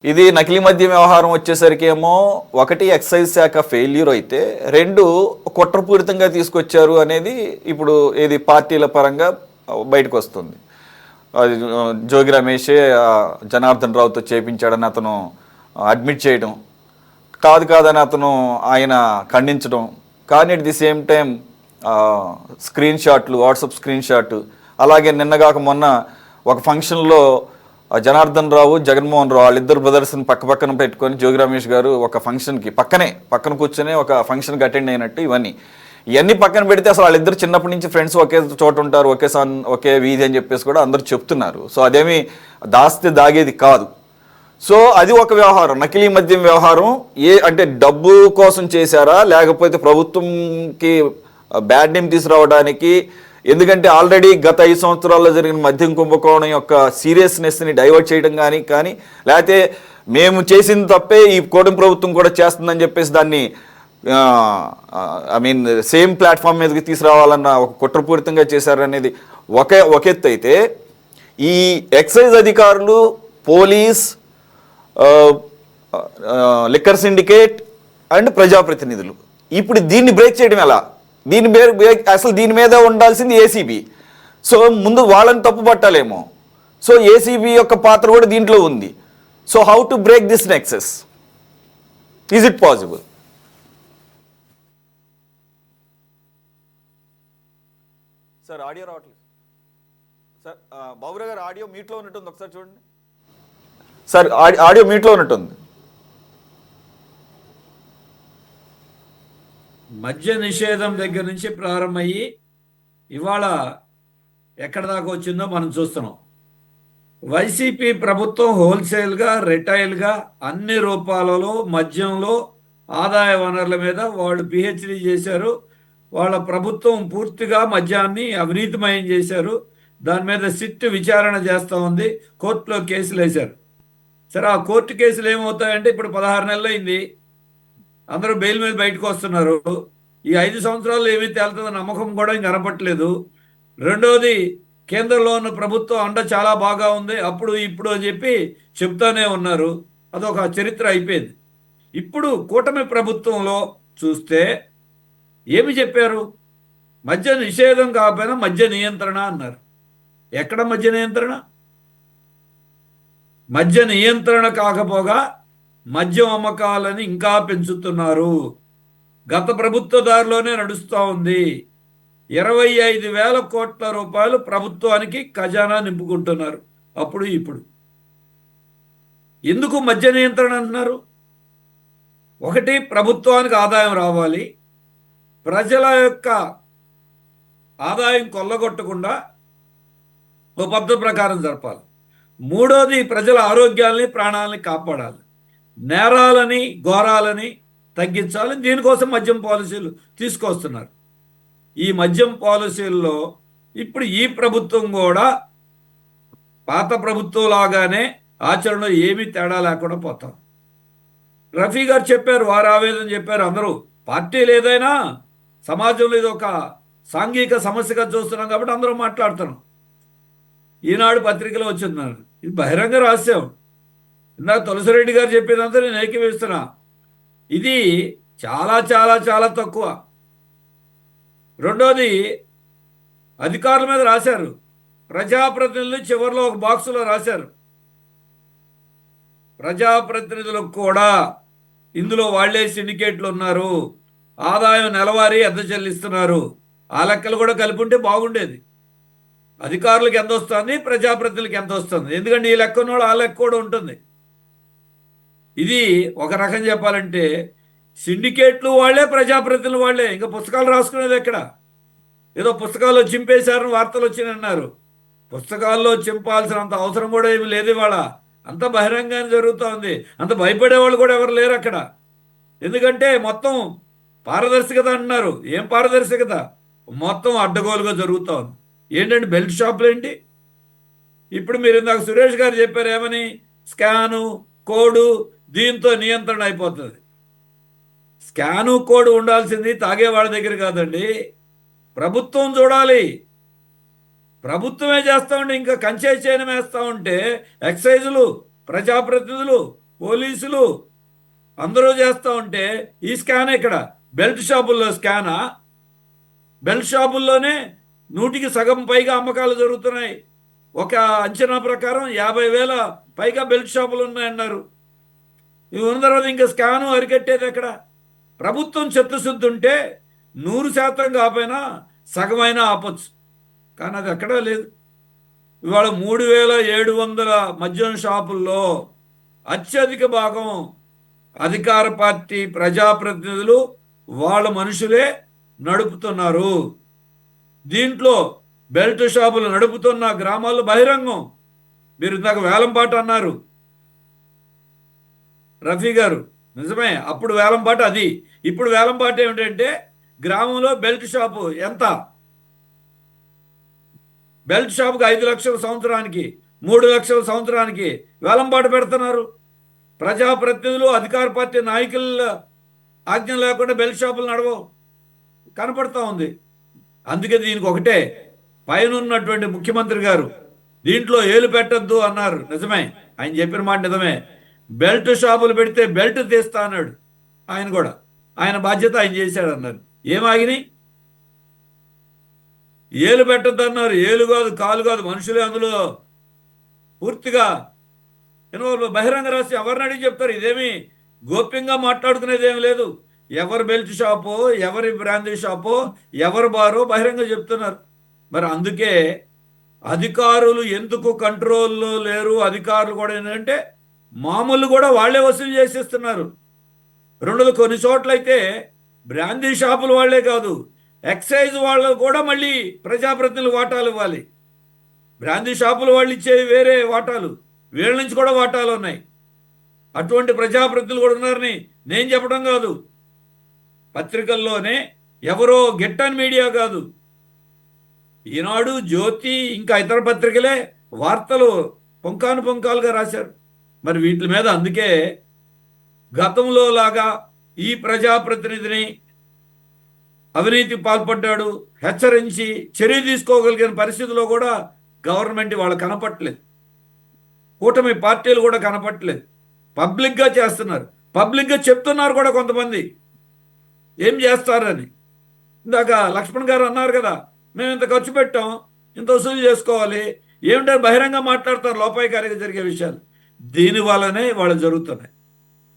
ఇది నకిలీ మద్యం వ్యవహారం వచ్చేసరికి ఏమో ఒకటి ఎక్సైజ్ శాఖ ఫెయిల్యూర్ అయితే, రెండు కుట్రపూరితంగా తీసుకొచ్చారు అనేది ఇప్పుడు ఏది పార్టీల పరంగా బయటకు వస్తుంది. అది జోగి రమేషే జనార్దన్ రావుతో చేపించాడని అతను అడ్మిట్ చేయడం, కాదని అతను ఆయన ఖండించడం. కానీ at the same time screen షాట్లు, వాట్సాప్ స్క్రీన్ షాట్, అలాగే నిన్నగాక మొన్న ఒక ఫంక్షన్లో జనార్దన్ రావు, జగన్మోహన్ రావు వాళ్ళిద్దరు బ్రదర్స్ని పక్కన పెట్టుకొని జోగి రమేష్ గారు ఒక ఫంక్షన్కి పక్కన కూర్చొని ఒక ఫంక్షన్కి అటెండ్ అయినట్టు ఇవన్నీ పక్కన పెడితే అసలు వాళ్ళిద్దరు చిన్నప్పటి నుంచి ఫ్రెండ్స్ ఒకే చోట ఉంటారు, ఒకే వీధి అని చెప్పేసి కూడా అందరూ చెప్తున్నారు. సో అదేమి దాస్తే దాగేది కాదు. సో అది ఒక వ్యవహారం, నకిలీ మద్యం వ్యవహారం. అంటే డబ్బు కోసం చేశారా, లేకపోతే ప్రభుత్వంకి బ్యాడ్ నేమ్ తీసుకురావడానికి? ఎందుకంటే ఆల్రెడీ గత 5 సంవత్సరాల్లో జరిగిన మద్యం కుంభకోణం యొక్క సీరియస్నెస్ని డైవర్ట్ చేయడం కానీ లేకపోతే మేము చేసిన తప్పే ఈ కూటమి ప్రభుత్వం కూడా చేస్తుందని చెప్పేసి దాన్ని సేమ్ ప్లాట్ఫామ్ మీదకి తీసుకురావాలన్న ఒక కుట్రపూరితంగా చేశారనేది ఒక ఎత్తు అయితే, ఈ ఎక్సైజ్ అధికారులు, పోలీస్, లిక్కర్ సిండికేట్ అండ్ ప్రజాప్రతినిధులు ఇప్పుడు దీన్ని బ్రేక్ చేయడం ఎలా? అసలు దీని మీద ఉండాల్సింది ఏసీబీ. సో ముందు వాళ్ళని తప్పు పట్టాలేమో. సో ఏసీబీ యొక్క పాత్ర కూడా దీంట్లో ఉంది. So how to break this nexus? Is it possible? Sir audio రావట్లేదు సార్. బాబురావు గారు ఆడియో మ్యూట్లో ఉన్నట్టుంది, ఒకసారి చూడండి సార్. ఆడియో మ్యూట్లో ఉన్నట్టుంది. మద్య నిషేధం దగ్గర నుంచి ప్రారంభమయ్యి ఇవాళ ఎక్కడ దాకా వచ్చిందో మనం చూస్తున్నాం. వైసీపీ ప్రభుత్వం హోల్సేల్గా, రిటైల్గా అన్ని రూపాలలో మద్యంలో ఆదాయ వనరుల మీద వాళ్ళు పిహెచ్డి చేశారు. వాళ్ళ ప్రభుత్వం పూర్తిగా మద్యాన్ని అవినీతిమయం చేశారు. దాని మీద సిట్ విచారణ చేస్తూ ఉంది, కోర్టులో కేసులు వేశారు. సరే, ఆ కోర్టు కేసులు ఏమవుతాయంటే ఇప్పుడు 16 నెలలు అయింది, అందరూ బెయిల్ మీద బయటకు వస్తున్నారు. ఈ 5 సంవత్సరాలు ఏమీ తేలుతుందో నమ్మకం కూడా ఇంక కనపట్లేదు. రెండోది, కేంద్రంలో ఉన్న ప్రభుత్వం అండ చాలా బాగా ఉంది, అప్పుడు ఇప్పుడు అని చెప్పి చెప్తానే ఉన్నారు. అదొక చరిత్ర అయిపోయింది. ఇప్పుడు కూటమి ప్రభుత్వంలో చూస్తే ఏమి చెప్పారు? మద్య నిషేధం కాకపోయినా మద్య నియంత్రణ అన్నారు. ఎక్కడ మద్య నియంత్రణ? మద్య నియంత్రణ కాకపోగా మద్యం అమ్మకాలని ఇంకా పెంచుతున్నారు. గత ప్రభుత్వ దారిలోనే నడుస్తూ ఉంది. 25,000 కోట్ల రూపాయలు ప్రభుత్వానికి ఖజానా నింపుకుంటున్నారు అప్పుడు ఇప్పుడు. ఎందుకు మద్య నియంత్రణ అంటున్నారు? ఒకటి, ప్రభుత్వానికి ఆదాయం రావాలి, ప్రజల యొక్క ఆదాయం కొల్లగొట్టకుండా ఓ పద్ధతి ప్రకారం జరపాలి. మూడోది, ప్రజల ఆరోగ్యాల్ని, ప్రాణాలని కాపాడాలి, నేరాలని, ఘోరాలని తగ్గించాలి. దీనికోసం మద్యం పాలసీలు తీసుకొస్తున్నారు. ఈ మద్యం పాలసీల్లో ఇప్పుడు ఈ ప్రభుత్వం కూడా పాత ప్రభుత్వం లాగానే ఆచరణలో ఏమీ తేడా లేకుండా పోతాం. రఫీ గారు చెప్పారు, వారు ఆవేదన చెప్పారు. అందరూ పార్టీలు ఏదైనా సమాజంలో ఇది ఒక సాంఘిక సమస్యగా చూస్తున్నాం కాబట్టి అందరూ మాట్లాడుతున్నాం. ఈనాడు పత్రికలో వచ్చిందన్నారు, ఇది బహిరంగ రహస్యం. ఇందాక తులసిరెడ్డి గారు చెప్పినంత నేను ఏకీవిస్తున్నా. ఇది చాలా చాలా చాలా తక్కువ. రెండోది, అధికారుల మీద రాశారు, ప్రజాప్రతినిధులు చివరిలో ఒక బాక్సులో రాశారు. ప్రజాప్రతినిధులకు కూడా ఇందులో వాళ్లే సిండికేట్లు ఉన్నారు, ఆదాయం నెలవారీ ఎంత చెల్లిస్తున్నారు, ఆ లెక్కలు కూడా కలిపి ఉంటే బాగుండేది. అధికారులకు ఎంత వస్తుంది, ప్రజాప్రతినిధులకు ఎంత వస్తుంది, ఎందుకంటే ఈ లెక్క ఉన్నవాడు ఆ లెక్క కూడా ఉంటుంది. ఇది ఒక రకం చెప్పాలంటే సిండికేట్లు వాళ్ళే, ప్రజాప్రతినిధులు వాళ్ళే. ఇంకా పుస్తకాలు రాసుకునేది ఎక్కడ? ఏదో పుస్తకాల్లో చింపేశారని వార్తలు వచ్చినాయన్నారు. పుస్తకాల్లో చింపాల్సినంత అవసరం కూడా ఏమి లేదు. ఇవాళ అంత బహిరంగానే జరుగుతూ ఉంది. అంత భయపడేవాళ్ళు కూడా ఎవరు లేరు అక్కడ. ఎందుకంటే మొత్తం పారదర్శకత అంటున్నారు. ఏం పారదర్శకత? మొత్తం అడ్డగోలుగా జరుగుతూ ఉంది. ఏంటంటే బెల్ట్ షాపులు ఏంటి? ఇప్పుడు మీరు ఇందాక సురేష్ గారు చెప్పారు ఏమని, స్కాను, కోడు, దీంతో నియంత్రణ అయిపోతుంది. స్కాను, కోడ్ ఉండాల్సింది తాగేవాళ్ళ దగ్గర కాదండి, ప్రభుత్వం చూడాలి. ప్రభుత్వమే చేస్తూ ఉంటే ఇంకా కంచే చేయడం వేస్తూ ఉంటే ఎక్సైజులు, ప్రజాప్రతినిధులు పోలీసులు అందరూ చేస్తూ ఉంటే ఈ స్కాన్ ఇక్కడ బెల్ట్ షాపుల్లో స్కానా? బెల్ట్ షాపుల్లోనే 100కి సగం పైగా అమ్మకాలు జరుగుతున్నాయి. ఒక అంచనా ప్రకారం 50,000 పైగా బెల్ట్ షాపులు ఉన్నాయన్నారు. ఇవి ఉన్న తర్వాత ఇంకా స్కాను అరికట్టేది ఎక్కడ? ప్రభుత్వం చిత్తశుద్ధి ఉంటే 100% కాకపోయినా సగమైనా ఆపొచ్చు, కానీ అది ఎక్కడా లేదు. ఇవాళ 3,700 మద్యం షాపుల్లో అత్యధిక భాగం అధికార పార్టీ ప్రజాప్రతినిధులు వాళ్ళ మనుషులే నడుపుతున్నారు. దీంట్లో బెల్ట్ షాపులు నడుపుతున్న గ్రామాల్లో బహిరంగం. మీరు ఇందాక వేలంపాట అన్నారు రఫీ గారు, నిజమే. అప్పుడు వేలంపాట అది. ఇప్పుడు వేలంపాట ఏమిటంటే గ్రామంలో బెల్ట్ షాపు ఎంత, బెల్ట్ షాపుకి 5 లక్షల సంవత్సరానికి, 3 లక్షల సంవత్సరానికి వేలంపాట పెడుతున్నారు. ప్రజాప్రతినిధులు అధికార పార్టీ నాయకుల ఆజ్ఞ లేకుండా బెల్ట్ షాపులు నడవవు, కనపడతా ఉంది. అందుకే దీనికి ఒకటే, పైన ఉన్నటువంటి ముఖ్యమంత్రి గారు దీంట్లో ఏలు పెట్టద్దు అన్నారు. నిజమే, ఆయన చెప్పిన మాట నిజమే. బెల్ట్ షాపులు పెడితే బెల్ట్ తీస్తా అన్నాడు ఆయన కూడా. ఆయన బాధ్యత ఆయన చేశాడు అన్నారు. ఏమాగినాయి? ఏలు పెట్టద్దు అన్నారు. ఏలు కాదు, కాలు కాదు, మనుషులే అందులో పూర్తిగా బహిరంగ రహస్యం. ఎవరిని అడిగి చెప్తారు? ఇదేమి గోప్యంగా మాట్లాడుకునేది ఏమి లేదు. ఎవరు బెల్ట్ షాపో, ఎవరి బ్రాందీ షాపో, ఎవరు బారో బహిరంగ చెప్తున్నారు. మరి అందుకే అధికారులు ఎందుకు కంట్రోల్లో లేరు? అధికారులు కూడా ఏంటంటే మామూలు కూడా వాళ్ళే వసూలు చేసేస్తున్నారు. రెండోది, కొన్ని చోట్లయితే బ్రాందీ షాపులు వాళ్లే కాదు, ఎక్సైజ్ వాళ్ళు కూడా మళ్ళీ ప్రజాప్రతినిధులు వాటాలు ఇవ్వాలి. బ్రాందీ షాపులు వాళ్ళు ఇచ్చేవి వేరే వాటాలు, వీళ్ళ నుంచి కూడా వాటాలు ఉన్నాయి. అటువంటి ప్రజాప్రతినిధులు కూడా ఉన్నారని నేను చెప్పడం కాదు, పత్రికల్లోనే ఎవరో గెట్టన్ మీడియా కాదు, ఈనాడు, జ్యోతి, ఇంకా ఇతర పత్రికలే వార్తలు పొంకాను పొంకాలుగా రాశారు. మరి వీటి మీద అందుకే గతంలో లాగా ఈ ప్రజాప్రతినిధిని అవినీతి పాల్పడ్డాడు హెచ్చరించి చర్య తీసుకోగలిగిన పరిస్థితిలో కూడా గవర్నమెంట్ వాళ్ళు కనపట్లేదు, కూటమి పార్టీలు కూడా కనపట్లేదు. పబ్లిక్గా చేస్తున్నారు, పబ్లిక్గా చెప్తున్నారు కూడా కొంతమంది ఏం చేస్తారని. ఇందాక లక్ష్మణ్ గారు అన్నారు కదా, మేము ఇంత ఖర్చు పెట్టాం, ఇంత వసూలు చేసుకోవాలి, ఏమిటో బహిరంగ మాట్లాడతారు లోపాయికారిగా జరిగే విషయాలు. దీనివల్లనే వాళ్ళు జరుగుతున్నాయి.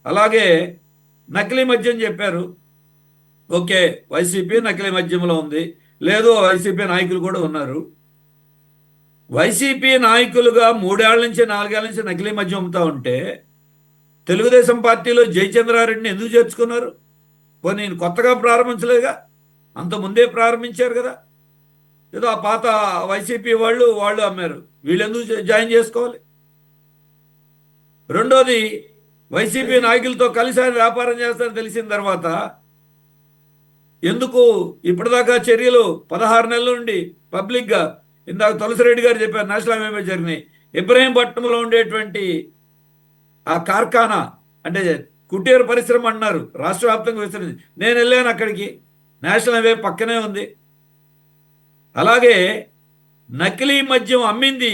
అలాగే నకిలీ మద్యం చెప్పారు. ఓకే, వైసీపీ నకిలీ మద్యంలో ఉంది, లేదు వైసీపీ నాయకులు కూడా ఉన్నారు. వైసీపీ నాయకులుగా 3 ఏళ్ల నుంచి 4 ఏళ్ల నుంచి నకిలీ మద్యం అమ్ముతా ఉంటే తెలుగుదేశం పార్టీలో జయచంద్రారెడ్డిని ఎందుకు చేర్చుకున్నారు? పోనీ కొత్తగా ప్రారంభించలేదుగా, అంత ముందే ప్రారంభించారు కదా. ఏదో ఆ పాత వైసీపీ వాళ్ళు అమ్మారు, వీళ్ళు ఎందుకు జాయిన్ చేసుకోవాలి? రెండోది, వైసీపీ నాయకులతో కలిసి ఆయన వ్యాపారం చేస్తారని తెలిసిన తర్వాత ఎందుకు ఇప్పటిదాకా చర్యలు 16 నెలల నుండి పబ్లిక్గా, ఇందాక తులసిరెడ్డి గారు చెప్పారు నేషనల్ హైవే జరిగినాయి. ఇబ్రహీంపట్నంలో ఉండేటువంటి ఆ కార్ఖానా అంటే కుటీర పరిశ్రమ అన్నారు, రాష్ట్ర వ్యాప్తంగా విస్తరించి. నేను వెళ్ళాను అక్కడికి, నేషనల్ హైవే పక్కనే ఉంది. అలాగే నకిలీ మద్యం అమ్మింది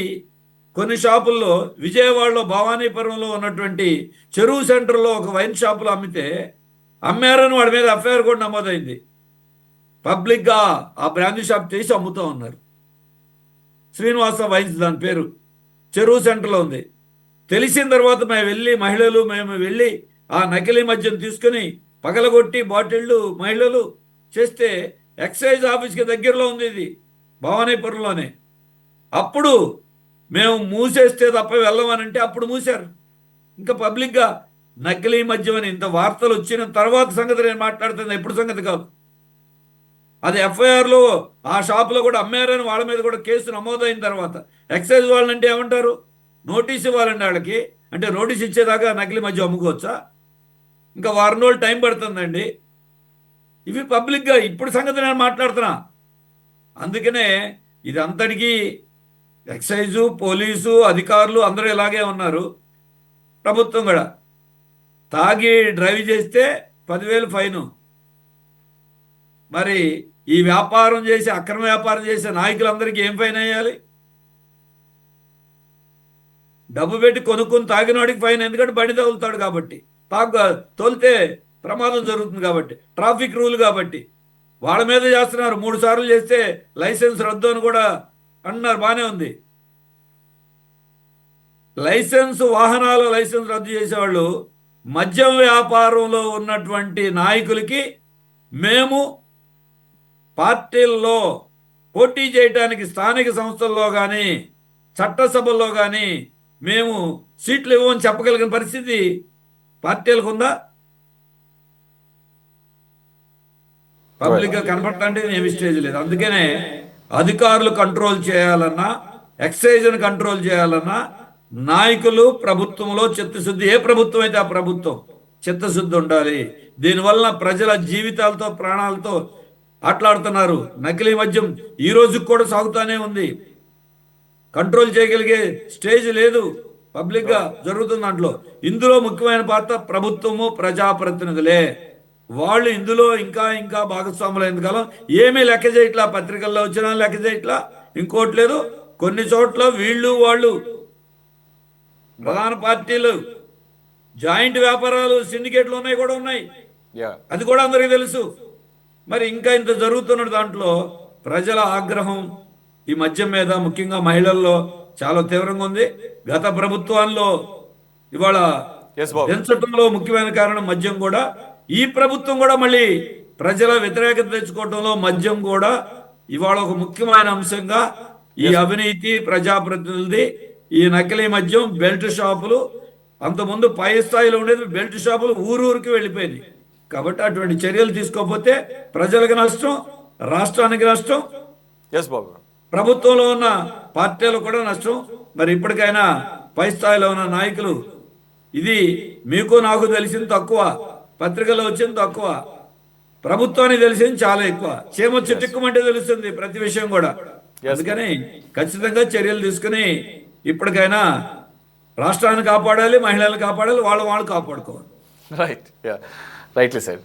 కొన్ని షాపుల్లో. విజయవాడలో భవానీపురంలో ఉన్నటువంటి చెరువు సెంటర్లో ఒక వైన్ షాపులో అమ్మారని వాడి మీద ఎఫ్ఐఆర్ కూడా నమోదైంది. పబ్లిక్గా ఆ బ్రాందీ షాప్ తీసి అమ్ముతూ ఉన్నారు. శ్రీనివాస వైన్స్ దాని పేరు, చెరువు సెంటర్లో ఉంది. తెలిసిన తర్వాత మేము వెళ్ళి ఆ నకిలీ మద్యం తీసుకుని పగలగొట్టి బాటిళ్ళు మహిళలు చేస్తే ఎక్సైజ్ ఆఫీస్కి దగ్గరలో ఉంది ఇది, భవానీపురంలోనే. అప్పుడు మేము మూసేస్తే తప్ప వెళ్ళమనంటే అప్పుడు మూశారు. ఇంకా పబ్లిక్గా నకిలీ మద్యం అని ఇంత వార్తలు వచ్చిన తర్వాత సంగతి నేను మాట్లాడుతుంది, ఎప్పుడు సంగతి కాదు. అది ఎఫ్ఐఆర్లో ఆ షాపులో కూడా అమ్మారని వాళ్ళ మీద కూడా కేసు నమోదైన తర్వాత ఎక్సైజ్ వాళ్ళంటే ఏమంటారు? నోటీస్ ఇవ్వాలండి వాళ్ళకి. అంటే నోటీస్ ఇచ్చేదాకా నకిలీ మద్యం అమ్ముకోవచ్చా? ఇంకా 1 రోజులు టైం పడుతుందండి. ఇవి పబ్లిక్గా ఇప్పుడు సంగతి నేను మాట్లాడుతున్నా. అందుకనే ఇది అంతటికీ ఎక్సైజు, పోలీసు అధికారులు అందరూ ఇలాగే ఉన్నారు. ప్రభుత్వం కూడా తాగి డ్రైవ్ చేస్తే 10,000 ఫైను. మరి ఈ వ్యాపారం చేసి అక్రమ వ్యాపారం చేసే నాయకులందరికీ ఏం ఫైన్ వేయాలి? డబ్బు పెట్టి కొనుక్కుని తాగినవాడికి ఫైన్, ఎందుకంటే బండి తగులుతాడు కాబట్టి, తోలితే ప్రమాదం జరుగుతుంది కాబట్టి, ట్రాఫిక్ రూల్ కాబట్టి వాళ్ళ మీద చేస్తున్నారు. 3 సార్లు చేస్తే లైసెన్స్ రద్దు అని కూడా అంటున్నారు, బాగానే ఉంది. వాహనాల లైసెన్స్ రద్దు చేసేవాళ్ళు మద్యం వ్యాపారంలో ఉన్నటువంటి నాయకులకి, మేము పార్టీల్లో పోటీ చేయడానికి స్థానిక సంస్థల్లో కానీ చట్టసభల్లో కానీ మేము సీట్లు ఇవ్వమని చెప్పగలిగిన పరిస్థితి పార్టీలకు ఉందా? పబ్లిక్గా కనపడటానికి ఏమి స్టేజ్ లేదు. అందుకనే అధికారులు కంట్రోల్ చేయాలన్నా, ఎక్సైజ్ని కంట్రోల్ చేయాలన్నా నాయకులు ప్రభుత్వంలో చిత్తశుద్ధి, ఏ ప్రభుత్వం అయితే ఆ ప్రభుత్వం చిత్తశుద్ధి ఉండాలి. దీనివల్ల ప్రజల జీవితాలతో ప్రాణాలతో ఆటలాడుతున్నారు. నకిలీ మద్యం ఈ రోజుకి కూడా సాగుతానే ఉంది. కంట్రోల్ చేయగలిగే స్టేజ్ లేదు, పబ్లిక్గా జరుగుతుంది. దాంట్లో ఇందులో ముఖ్యమైన పాత్ర ప్రభుత్వము, ప్రజాప్రతినిధులే. వాళ్ళు ఇందులో ఇంకా ఇంకా భాగస్వాములైన కాలం ఏమీ లెక్క చేయట్లా, పత్రికల్లో వచ్చినా లెక్క చేయట్లా, ఇంకోటి లేదు. కొన్ని చోట్ల వీళ్ళు వాళ్ళు ప్రధాన పార్టీలు జాయింట్ వ్యాపారాలు సిండికేట్లు ఉన్నాయి కూడా ఉన్నాయి, అది కూడా అందరికీ తెలుసు. మరి ఇంకా ఇంత జరుగుతున్న దాంట్లో ప్రజల ఆగ్రహం ఈ మద్యం మీద, ముఖ్యంగా మహిళల్లో చాలా తీవ్రంగా ఉంది. గత ప్రభుత్వాల్లో ఇవాళ పెంచడంలో ముఖ్యమైన కారణం మద్యం కూడా. ఈ ప్రభుత్వం కూడా మళ్ళీ ప్రజల వ్యతిరేకత తెచ్చుకోవడంలో మద్యం కూడా ఇవాళ ఒక ముఖ్యమైన అంశంగా ఈ అవినీతి, ప్రజాప్రతినిధులది, ఈ నకిలీ మద్యం, బెల్ట్ షాపులు, అంతకుముందు పై స్థాయిలో ఉండేది బెల్ట్ షాపులు ఊరూరికి వెళ్ళిపోయింది. కాబట్టి అటువంటి చర్యలు తీసుకోకపోతే ప్రజలకు నష్టం, రాష్ట్రానికి నష్టం, ప్రభుత్వంలో ఉన్న పార్టీలకు కూడా నష్టం. మరి ఇప్పటికైనా పై స్థాయిలో ఉన్న నాయకులు, ఇది మీకు నాకు తెలిసింది తక్కువ, పత్రికల్లో వచ్చింది తక్కువ, ప్రభుత్వానికి తెలిసింది చాలా ఎక్కువ. చేమ చిట్టుకుమంటే తెలుస్తుంది ప్రతి విషయం కూడా. అందుకని ఖచ్చితంగా చర్యలు తీసుకుని ఇప్పటికైనా రాష్ట్రాన్ని కాపాడాలి, మహిళలను కాపాడాలి, వాళ్ళు కాపాడుకోవాలి. Rightly sir.